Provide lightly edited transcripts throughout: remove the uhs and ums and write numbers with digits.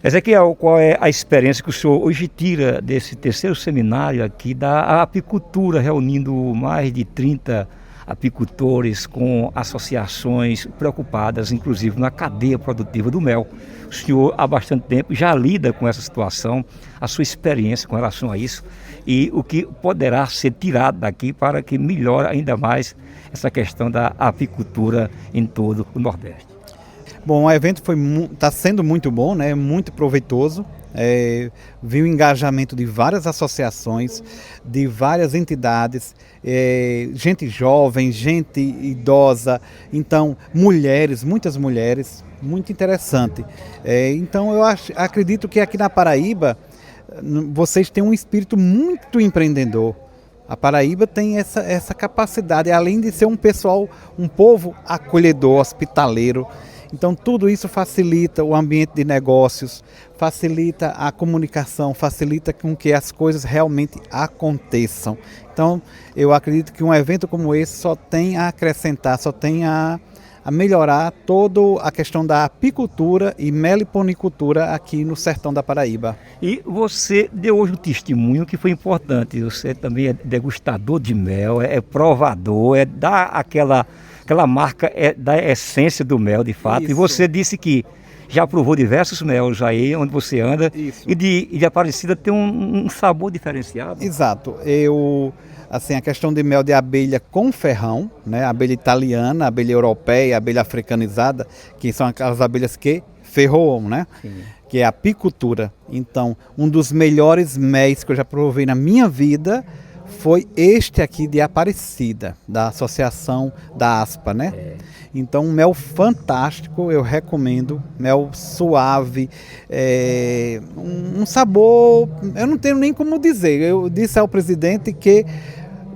Ezequiel, qual é a experiência que o senhor hoje tira desse terceiro seminário aqui da apicultura, reunindo mais de 30 apicultores com associações preocupadas, inclusive na cadeia produtiva do mel? O senhor há bastante tempo já lida com essa situação, a sua experiência com relação a isso e o que poderá ser tirado daqui para que melhore ainda mais essa questão da apicultura em todo o Nordeste. Bom, o evento está sendo muito bom, né? Muito proveitoso. Vi o engajamento de várias associações, de várias entidades, gente jovem, gente idosa, então mulheres, muitas mulheres, muito interessante. Então eu acredito que aqui na Paraíba vocês têm um espírito muito empreendedor. A Paraíba tem essa capacidade, além de ser um povo acolhedor, hospitaleiro. Então tudo isso facilita o ambiente de negócios, facilita a comunicação, facilita com que as coisas realmente aconteçam. Então eu acredito que um evento como esse só tem a acrescentar, só tem a melhorar toda a questão da apicultura e meliponicultura aqui no sertão da Paraíba. E você deu hoje um testemunho que foi importante. Você também é degustador de mel, é provador, dá aquela marca da essência do mel, de fato. Isso. E você disse que já provou diversos melos aí, onde você anda. Isso. E de Aparecida tem um sabor diferenciado. Exato. A questão de mel de abelha com ferrão, né? Abelha italiana, abelha europeia, abelha africanizada, que são aquelas abelhas que ferroam, né? Sim. Que é a apicultura. Então, um dos melhores méis que eu já provei na minha vida foi este aqui de Aparecida, da associação da ASPA, né? Então, um mel fantástico, eu recomendo, mel suave, um sabor, eu não tenho nem como dizer. Eu disse ao presidente que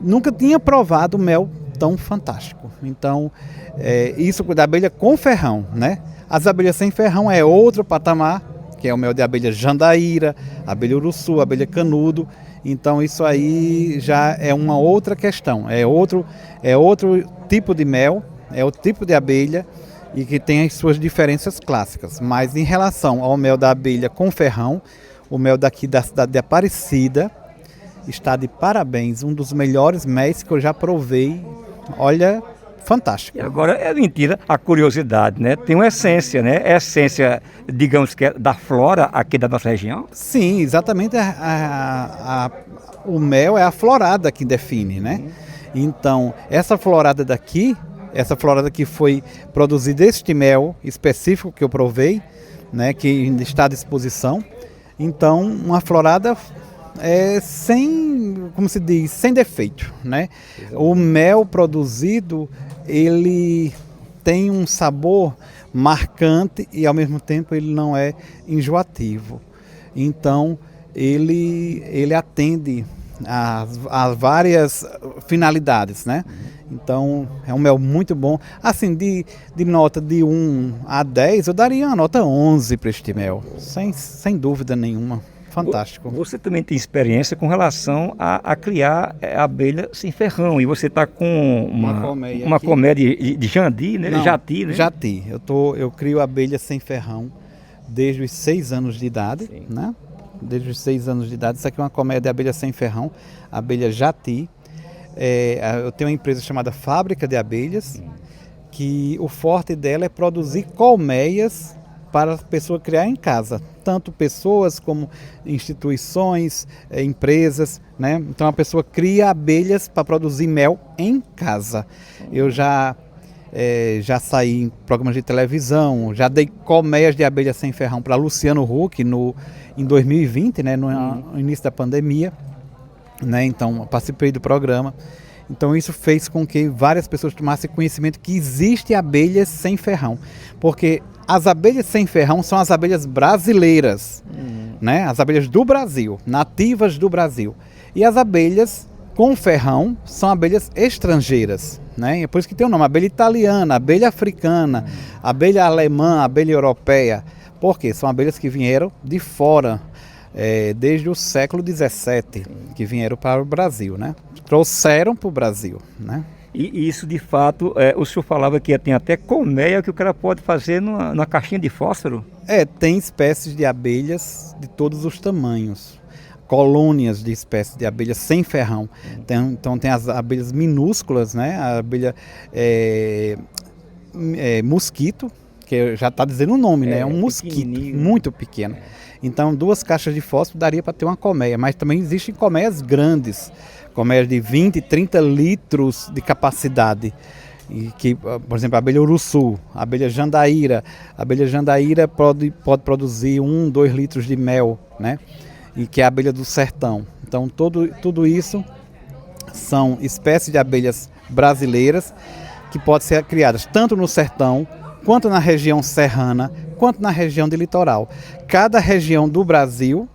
nunca tinha provado mel tão fantástico. Então, isso da abelha com ferrão, né? As abelhas sem ferrão é outro patamar, que é o mel de abelha jandaíra, abelha uruçu, abelha canudo. Então isso aí já é uma outra questão, é outro tipo de mel, é outro tipo de abelha e que tem as suas diferenças clássicas. Mas em relação ao mel da abelha com ferrão, o mel daqui da cidade de Aparecida está de parabéns, um dos melhores méis que eu já provei, olha, fantástico. E agora é mentira a curiosidade, né? Tem uma essência, né? Essência, digamos que é da flora aqui da nossa região? Sim, exatamente. O mel é a florada que define, né? Então, essa florada que foi produzida este mel específico que eu provei, né? Que ainda está à disposição. Então, uma florada sem, como se diz, sem defeito, né? O mel produzido, ele tem um sabor marcante e ao mesmo tempo ele não é enjoativo. Então ele atende a várias finalidades, né? Então é um mel muito bom. Assim, de nota de 1 a 10, eu daria uma nota 11 para este mel, sem dúvida nenhuma. Fantástico. Você também tem experiência com relação a criar abelha sem ferrão. E você está com uma colmeia de jandi, né? Não, jati, né? Jati. Eu crio abelha sem ferrão desde os 6 anos de idade. Sim. Né? Desde os 6 anos de idade. Isso aqui é uma colmeia de abelha sem ferrão, abelha jati. Eu tenho uma empresa chamada Fábrica de Abelhas, que o forte dela é produzir colmeias para a pessoa criar em casa, tanto pessoas como instituições, empresas, né? Então a pessoa cria abelhas para produzir mel em casa. Eu já saí em programas de televisão, já dei colmeias de abelha sem ferrão para Luciano Huck em 2020, né? No início da pandemia, né? Então participei do programa. Então isso fez com que várias pessoas tomassem conhecimento que existe abelhas sem ferrão, porque as abelhas sem ferrão são as abelhas brasileiras, né? As abelhas do Brasil, nativas do Brasil. E as abelhas com ferrão são abelhas estrangeiras, né? É por isso que tem o nome, abelha italiana, abelha africana, abelha alemã, abelha europeia. Por quê? São abelhas que vieram de fora, desde o século XVII, que vieram para o Brasil, né? Trouxeram para o Brasil, né? E isso, de fato, o senhor falava que tem até colmeia que o cara pode fazer numa caixinha de fósforo? Tem espécies de abelhas de todos os tamanhos. Colônias de espécies de abelhas sem ferrão. Então tem as abelhas minúsculas, né? A abelha mosquito, que já está dizendo o nome, né? É um mosquito muito pequeno. Então 2 caixas de fósforo daria para ter uma colmeia, mas também existem colmeias grandes, colmeias de 20, 30 litros de capacidade. E que, por exemplo, a abelha uruçu, a abelha jandaíra. A abelha jandaíra pode produzir 1, 2 litros de mel, né? E que é a abelha do sertão. Então tudo isso são espécies de abelhas brasileiras que podem ser criadas tanto no sertão, quanto na região serrana, quanto na região de litoral. Cada região do Brasil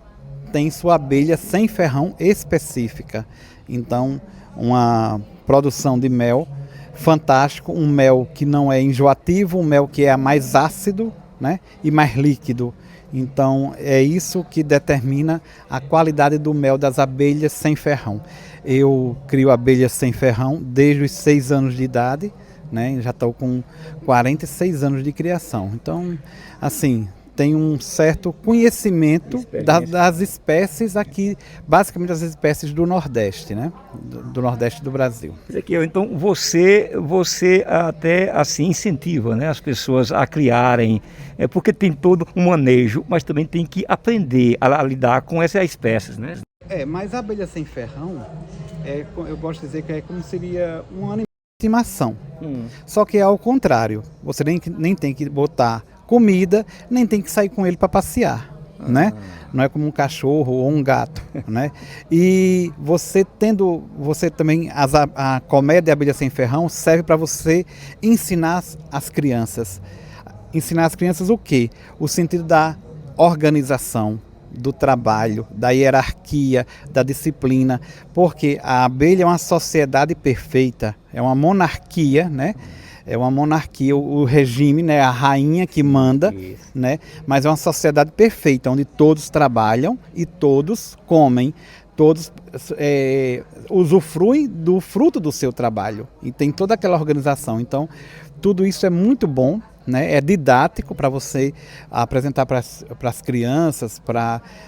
tem sua abelha sem ferrão específica. Então, uma produção de mel fantástico, um mel que não é enjoativo, um mel que é mais ácido, né, e mais líquido. Então, é isso que determina a qualidade do mel das abelhas sem ferrão. Eu crio abelhas sem ferrão desde os 6 anos de idade, né? Já estou com 46 anos de criação. Então, assim, tenho um certo conhecimento das espécies aqui, basicamente das espécies do Nordeste, né? Do Nordeste do Brasil. Ezequiel, então você até assim incentiva, né, as pessoas a criarem, porque tem todo um manejo, mas também tem que aprender a lidar com essas espécies, né? Mas a abelha sem ferrão, eu gosto de dizer que é como seria um animal de estimação. Só que é ao contrário, você nem tem que botar comida, nem tem que sair com ele para passear, né? Não é como um cachorro ou um gato, né? E você também, a colmeia de abelha sem ferrão serve para você ensinar as crianças. Ensinar as crianças o quê? O sentido da organização, do trabalho, da hierarquia, da disciplina, porque a abelha é uma sociedade perfeita, é uma monarquia, né? É uma monarquia, o regime, né? A rainha que manda, né? Mas é uma sociedade perfeita, onde todos trabalham e todos comem, todos usufruem do fruto do seu trabalho e tem toda aquela organização. Então, tudo isso é muito bom, né? É didático para você apresentar para as crianças,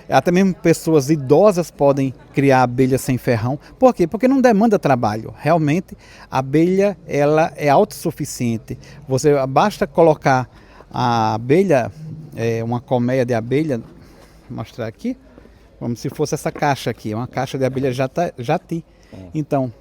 até mesmo pessoas idosas podem criar abelha sem ferrão. Por quê? Porque não demanda trabalho. Realmente, a abelha ela é autossuficiente. Basta colocar a abelha, uma colmeia de abelha, vou mostrar aqui, como se fosse essa caixa aqui, uma caixa de abelha jati. Então,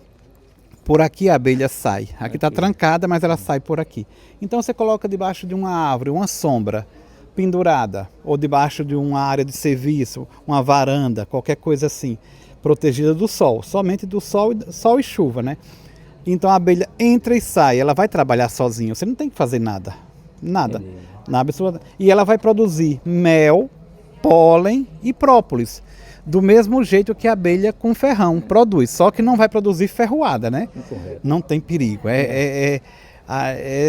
por aqui a abelha sai. Aqui está trancada, mas ela sai por aqui. Então você coloca debaixo de uma árvore, uma sombra pendurada, ou debaixo de uma área de serviço, uma varanda, qualquer coisa assim, protegida do sol, somente do sol e chuva, né? Então a abelha entra e sai, ela vai trabalhar sozinha, você não tem que fazer nada. E ela vai produzir mel, pólen e própolis. Do mesmo jeito que a abelha com ferrão produz, só que não vai produzir ferroada, né? Não tem perigo, é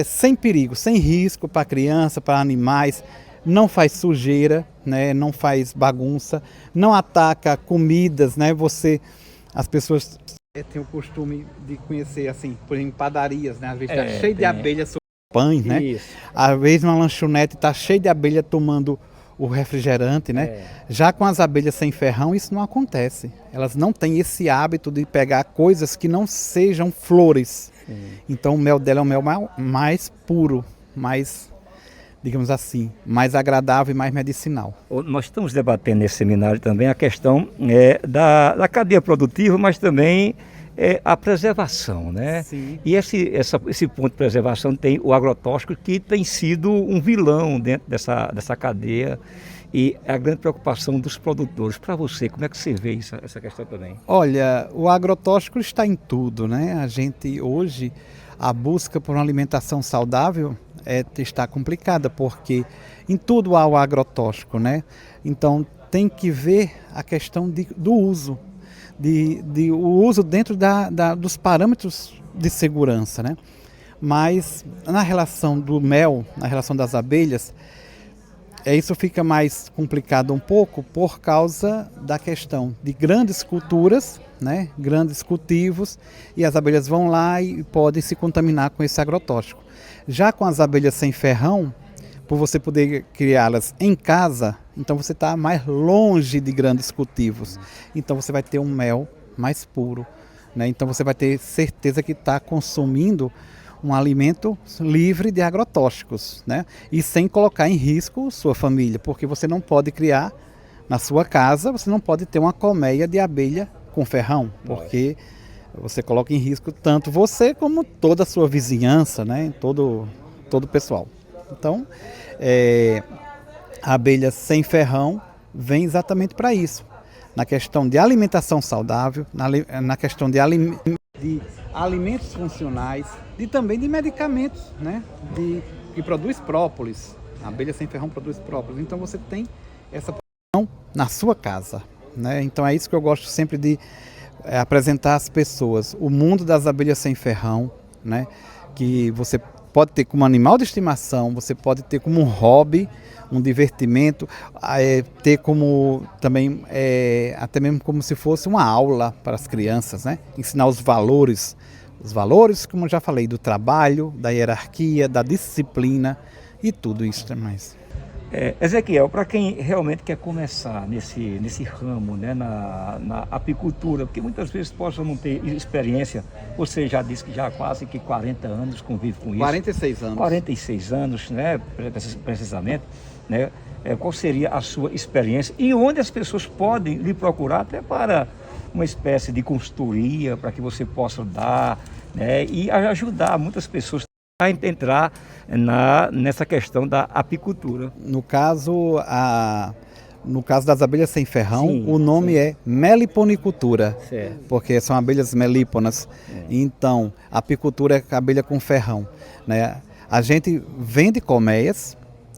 sem perigo, sem risco para criança, para animais, não faz sujeira, né? Não faz bagunça, não ataca comidas, né? As pessoas têm o costume de conhecer, assim, por exemplo, padarias, né? Às vezes está cheio de abelha sobre pães, né? Isso. Às vezes uma lanchonete está cheia de abelha tomando o refrigerante, né? Já com as abelhas sem ferrão, isso não acontece. Elas não têm esse hábito de pegar coisas que não sejam flores. Então o mel dela é um mel mais puro, mais, digamos assim, mais agradável e mais medicinal. Nós estamos debatendo nesse seminário também a questão da cadeia produtiva, mas também a preservação, né? Sim. E esse ponto de preservação tem o agrotóxico, que tem sido um vilão dentro dessa cadeia, e a grande preocupação dos produtores. Para você, como é que você vê essa questão também? Olha, o agrotóxico está em tudo, né? A gente hoje, a busca por uma alimentação saudável está complicada, porque em tudo há o agrotóxico, né? Então tem que ver a questão do uso. O uso dentro dos parâmetros de segurança, né? Mas na relação do mel, na relação das abelhas, isso fica mais complicado um pouco por causa da questão de grandes culturas, né, grandes cultivos, e as abelhas vão lá e podem se contaminar com esse agrotóxico. Já com as abelhas sem ferrão, por você poder criá-las em casa, então você está mais longe de grandes cultivos. Então você vai ter um mel mais puro, né? Então você vai ter certeza que está consumindo um alimento livre de agrotóxicos, né? E sem colocar em risco sua família, porque você não pode criar na sua casa, você não pode ter uma colmeia de abelha com ferrão, porque você coloca em risco tanto você como toda a sua vizinhança, né? Todo o pessoal. Então, a abelha sem ferrão vem exatamente para isso. Na questão de alimentação saudável, na questão de alimentos funcionais e também de medicamentos, né? Que produz própolis. A abelha sem ferrão produz própolis. Então você tem essa produção na sua casa, né? Então é isso que eu gosto sempre de apresentar às pessoas. O mundo das abelhas sem ferrão, né? Que você pode ter como animal de estimação, você pode ter como um hobby, um divertimento, ter como também, até mesmo como se fosse uma aula para as crianças, né? Ensinar os valores, como eu já falei, do trabalho, da hierarquia, da disciplina e tudo isso também. Ezequiel, para quem realmente quer começar nesse ramo, né, na apicultura, porque muitas vezes possam não ter experiência, você já disse que já há quase que 40 anos convive com isso. 46 anos. 46 anos, né, precisamente, né? Qual seria a sua experiência e onde as pessoas podem lhe procurar até para uma espécie de consultoria, para que você possa dar, né, e ajudar muitas pessoas a entrar nessa questão da apicultura. No caso das abelhas sem ferrão, Sim, o nome é meliponicultura, certo, porque são abelhas melíponas. Então, a apicultura é abelha com ferrão, né? A gente vende colmeias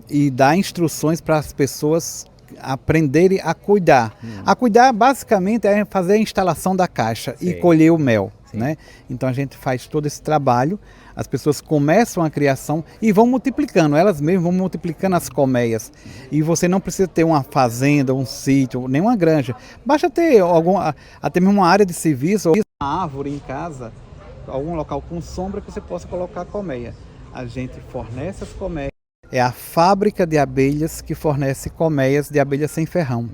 e dá instruções para as pessoas aprenderem a cuidar. A cuidar basicamente é fazer a instalação da caixa e colher o mel, né? Então a gente faz todo esse trabalho. As pessoas começam a criação e vão multiplicando, elas mesmas vão multiplicando as colmeias. E você não precisa ter uma fazenda, um sítio, nem uma granja. Basta ter até mesmo uma área de serviço, ou uma árvore em casa, algum local com sombra que você possa colocar a colmeia. A gente fornece as colmeias. É a fábrica de abelhas que fornece colmeias de abelha sem ferrão.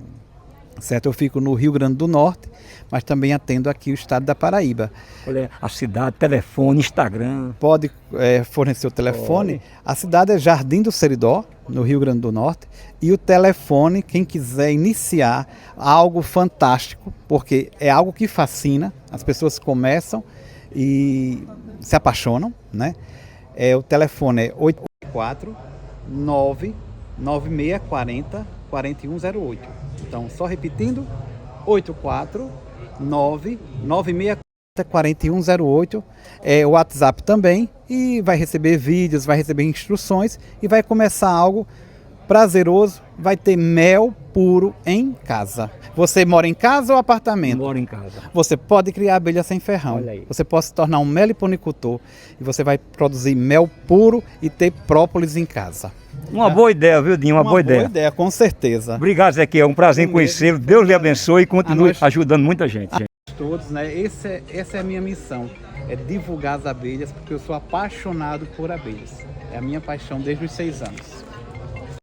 Certo? Eu fico no Rio Grande do Norte, mas também atendo aqui o estado da Paraíba. Olha, a cidade, telefone, Instagram. Pode fornecer o telefone. Pode. A cidade é Jardim do Seridó, no Rio Grande do Norte. E o telefone, quem quiser iniciar algo fantástico, porque é algo que fascina, as pessoas começam e se apaixonam, né? O telefone é 849 9640 4108. Então, só repetindo, 849 9640 4108, o WhatsApp também, e vai receber vídeos, vai receber instruções e vai começar algo prazeroso, vai ter mel puro em casa. Você mora em casa ou apartamento? Moro em casa. Você pode criar abelha sem ferrão. Olha aí. Você pode se tornar um meliponicultor e você vai produzir mel puro e ter própolis em casa. Uma boa ideia, viu, Dinho? Uma boa ideia. Boa ideia, com certeza. Obrigado, Ezequiel. Um prazer em conhecê-lo. Deus lhe abençoe e continue ajudando muita gente. Todos, né? Essa é a minha missão, é divulgar as abelhas, porque eu sou apaixonado por abelhas. É a minha paixão desde os 6 anos.